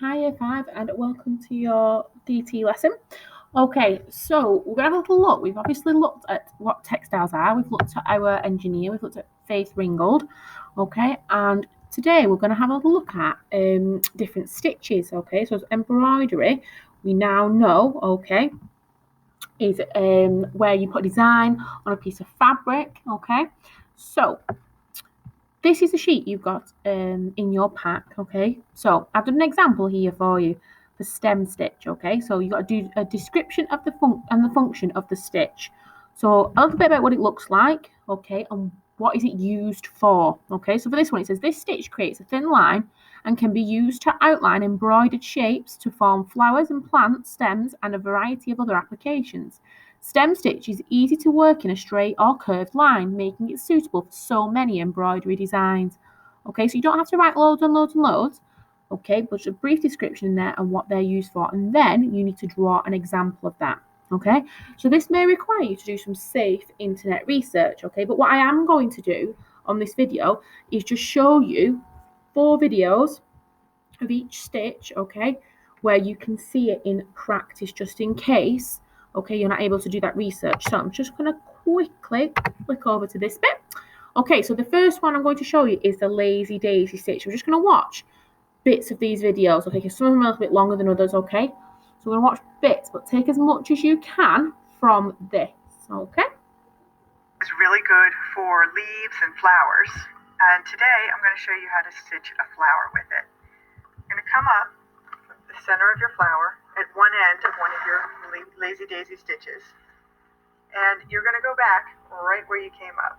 Hi, Year 5, and welcome to your DT lesson. Okay, so we're going to have a little look. We've obviously looked at what textiles are. We've looked at our engineer. We've looked at Faith Ringgold. Okay, and today we're going to have a little look at different stitches. Okay, so embroidery, we now know, okay, is where you put design on a piece of fabric. Okay, so this is the sheet you've got in your pack, okay? So I've done an example here for you for stem stitch, okay? So you've got to do a description of the function of the stitch. So a little bit about what it looks like, okay, and what is it used for, okay? So for this one, it says this stitch creates a thin line and can be used to outline embroidered shapes to form flowers and plants, stems, and a variety of other applications. Stem stitch is easy to work in a straight or curved line, making it suitable for so many embroidery designs. Okay, so you don't have to write loads and loads and loads. Okay, but just a brief description in there and what they're used for, and then you need to draw an example of that. Okay, so this may require you to do some safe internet research. Okay, but what I am going to do on this video is just show you 4 videos of each stitch, okay, where you can see it in practice just in case, okay, you're not able to do that research. So I'm just going to quickly click over to this bit. Okay, so the first one I'm going to show you is the lazy daisy stitch. We're just going to watch bits of these videos, okay, because some of them are a little bit longer than others, okay? So we're going to watch bits, but take as much as you can from this, okay? It's really good for leaves and flowers. And today I'm going to show you how to stitch a flower with it. You're going to come up the center of your flower at one end of one of your lazy daisy stitches. And you're going to go back right where you came up.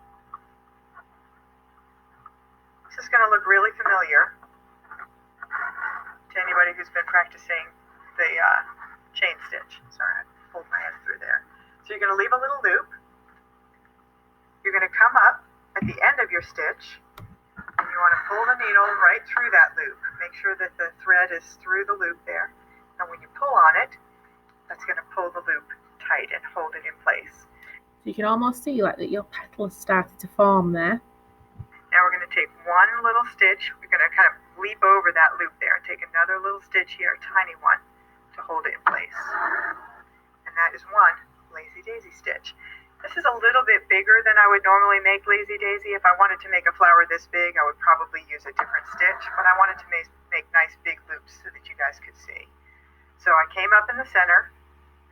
This is going to look really familiar to anybody who's been practicing the chain stitch. Sorry, I pulled my hand through there. So you're going to leave a little loop. You're going to come up at the end of your stitch, and you want to pull the needle right through that loop. Make sure that the thread is through the loop there. And when you pull on it, that's going to pull the loop tight and hold it in place. So you can almost see like that your petal has started to form there. Now we're going to take one little stitch. We're going to kind of leap over that loop there and take another little stitch here, a tiny one, to hold it in place. And that is one lazy daisy stitch. This is a little bit bigger than I would normally make lazy daisy. If I wanted to make a flower this big, I would probably use a different stitch, but I wanted to make nice big loops so that you guys could see. So I came up in the center,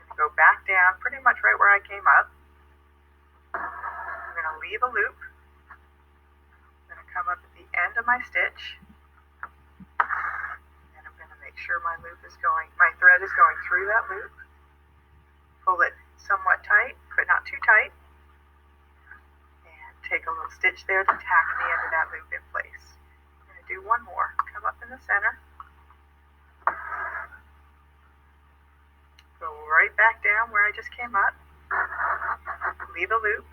and go back down pretty much right where I came up. I'm going to leave a loop. I'm going to come up at the end of my stitch, and I'm going to make sure my thread is going through that loop. Pull it somewhat tight, but not too tight, and take a little stitch there to tack the end of that loop in place. I'm going to do one more. Come up in the center, go right back down where I just came up, leave a loop,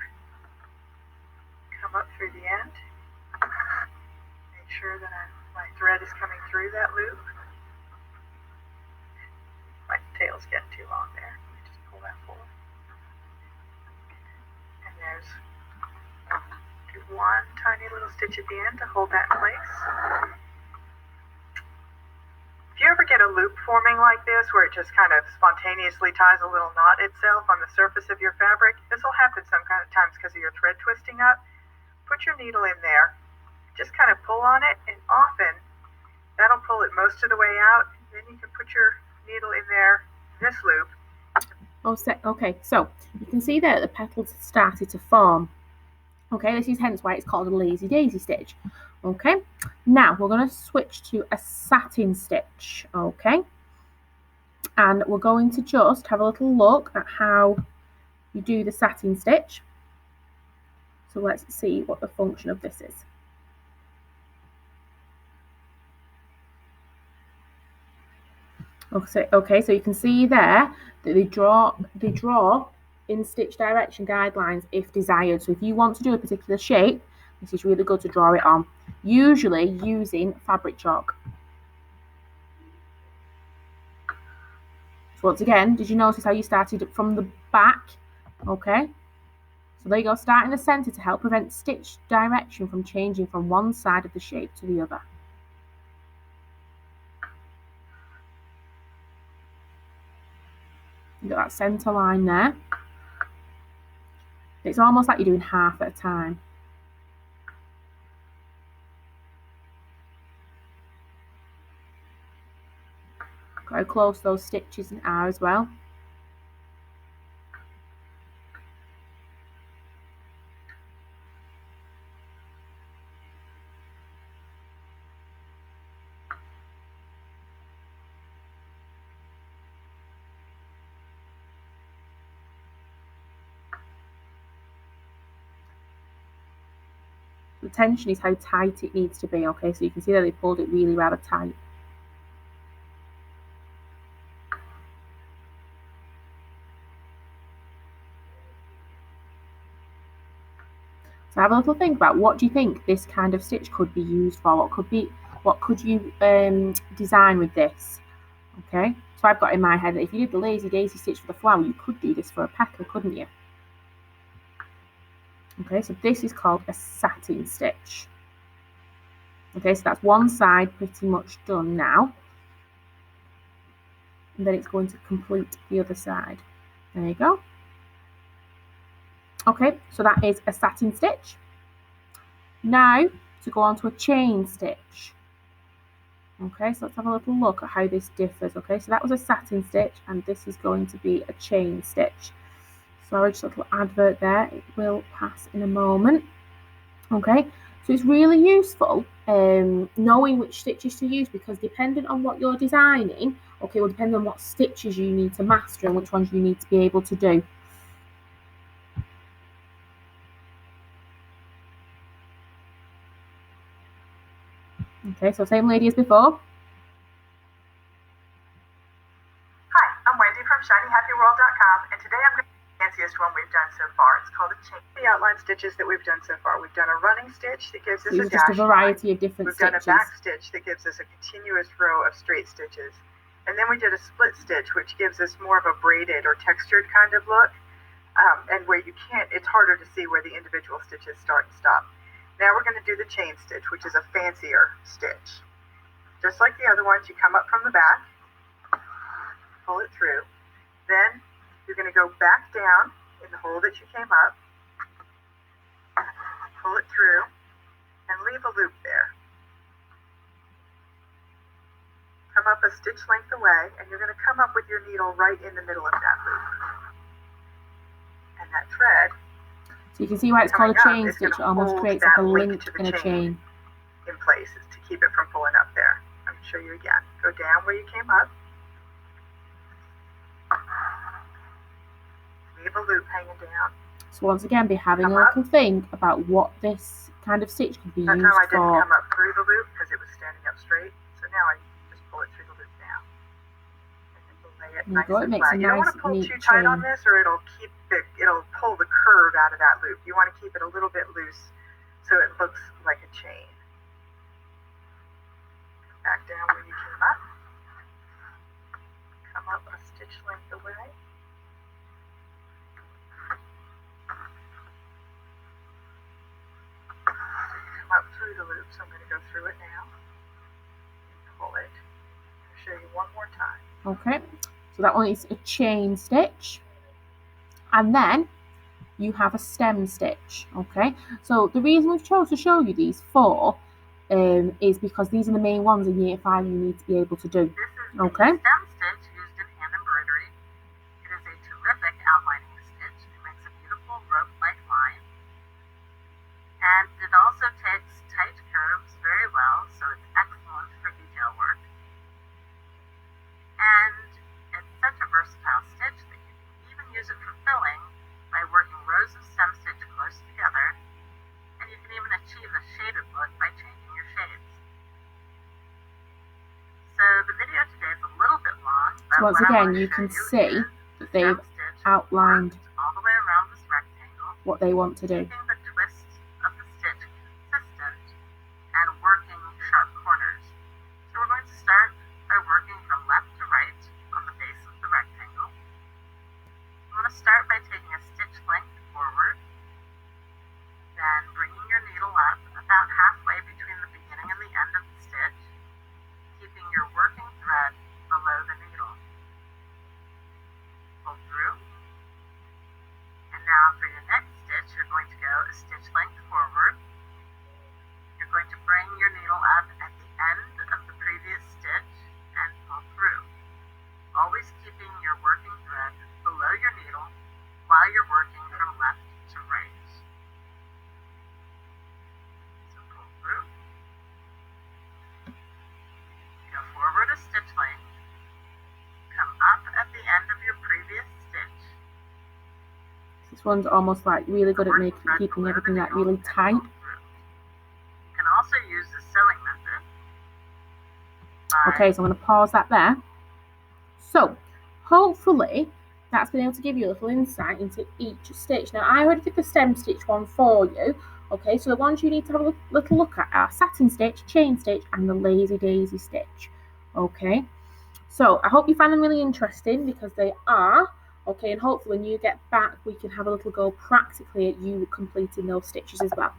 come up through the end, make sure that my thread is coming through that loop. My tail's getting too long there. Let me just pull that forward. And there's one tiny little stitch at the end to hold that in place. If you ever get a loop forming like this, where it just kind of spontaneously ties a little knot itself on the surface of your fabric, this will happen sometimes because of your thread twisting up. Put your needle in there, just kind of pull on it, and often that'll pull it most of the way out. Then you can put your needle in there, this loop. Okay, so you can see there the petals started to form. Okay, this is hence why it's called a lazy daisy stitch. Okay, now we're going to switch to a satin stitch. Okay, and we're going to just have a little look at how you do the satin stitch. So let's see what the function of this is. Okay, so you can see there that they draw in stitch direction guidelines if desired. So if you want to do a particular shape, this is really good to draw it on, usually using fabric chalk. So once again, did you notice how you started from the back? Okay, so there you go, start in the center to help prevent stitch direction from changing from one side of the shape to the other. You've got that center line there. It's almost like you're doing half at a time. Got to close those stitches are as well. The tension is how tight it needs to be, okay? So you can see that they pulled it really rather tight. So have a little think about, what do you think this kind of stitch could be used for? What could you design with this? Okay, so I've got in my head that if you did the lazy daisy stitch for the flower, you could do this for a petal, couldn't you? Okay, so this is called a satin stitch. Okay, so that's one side pretty much done now. And then it's going to complete the other side. There you go. Okay, so that is a satin stitch. Now to go on to a chain stitch. Okay, so let's have a little look at how this differs. Okay, so that was a satin stitch and this is going to be a chain stitch. Sorry, just a little advert there. It will pass in a moment. Okay, so it's really useful knowing which stitches to use, because depending on what you're designing, okay, will depend on what stitches you need to master and which ones you need to be able to do. Okay, so same lady as before. Hi, I'm Wendy from ShinyHappyWorld.com, and today I'm going to do the fanciest one we've done so far. It's called a chain. The outline stitches that we've done so far. We've done a running stitch that gives us a dash just a variety of different stitches. We've done a back stitch that gives us a continuous row of straight stitches. And then we did a split stitch, which gives us more of a braided or textured kind of look, and where you can't, it's harder to see where the individual stitches start and stop. Now we're going to do the chain stitch, which is a fancier stitch. Just like the other ones, you come up from the back, pull it through. Then you're going to go back down in the hole that you came up, pull it through, and leave a loop there. Come up a stitch length away, and you're going to come up with your needle right in the middle of that loop. And that thread, so you can see why it's called a chain stitch. It almost creates like a link in a chain in place to keep it from pulling up there. I'm going to show you again. Go down where you came up, leave a loop hanging down. So once again, be having a little think about what this kind of stitch could be used for. That time I didn't come up through the loop because it was standing up straight. So now I just pull it through the loop now. And then we'll lay it nice and flat. You don't want to pull too tight on this, or it'll pull the curve out of that loop. You want to keep it a little bit loose so it looks like a chain. Back down where you came up. Come up a stitch length away. Up through the loop, so I'm going to go through it now and pull it. I'll show you one more time. Okay, so that one is a chain stitch, and then you have a stem stitch. Okay, so the reason we've chosen to show you these four is because these are the main ones in Year 5 you need to be able to do. This is the stem stitch used in hand embroidery. It is a terrific outlining stitch. It makes a beautiful rope-like line. And it also takes tight curves very well, so it's excellent for detail work. And it's such a versatile stitch that you can even use it for filling by working rows of stem stitch close together, and you can even achieve a shaded look by changing your shades. So the video today is a little bit long, but so once again you can see that they've outlined all the way around this rectangle what they want to do. Keeping the twists of the stitch consistent and working sharp corners. So we're going to start by working from left to right on the base of the rectangle. I'm going to start by taking a stitch length forward, then bringing your needle up about halfway between the beginning and the end of the stitch, keeping your working thread below the needle. Pull This one's almost like really good at keeping everything like really tight. You can also use the sewing method. Okay, so I'm going to pause that there. So hopefully that's been able to give you a little insight into each stitch. Now I already did the stem stitch one for you. Okay, so the ones you need to have a little look at are satin stitch, chain stitch, and the lazy daisy stitch. Okay, so I hope you find them really interesting, because they are. Okay, and hopefully when you get back we can have a little go practically at you completing those stitches as well.